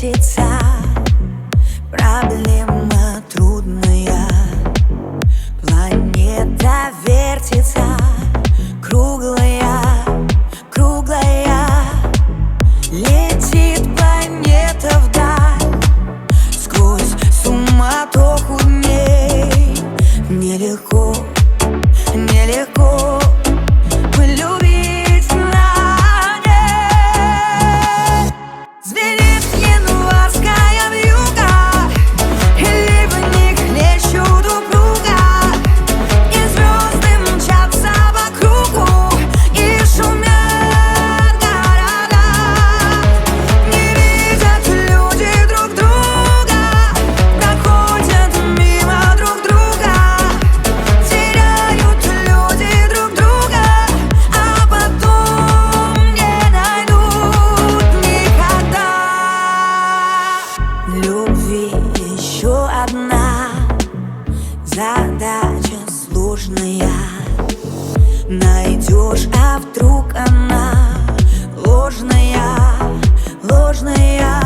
вертится, проблема трудная. Планета вертится, круглая, круглая. Летит планета вдаль, сквозь суматоху дней. Нелегко, нелегко полюбить на ней. Звенит январская вьюга, и ливни хлещут упруга, и звезды мчатся по кругу, и шумят города. Не видят люди друг друга, проходят мимо друг друга, теряют люди друг друга, а потом не найдут никогда. Любви еще одна задача сложная. Найдешь, а вдруг она ложная, ложная.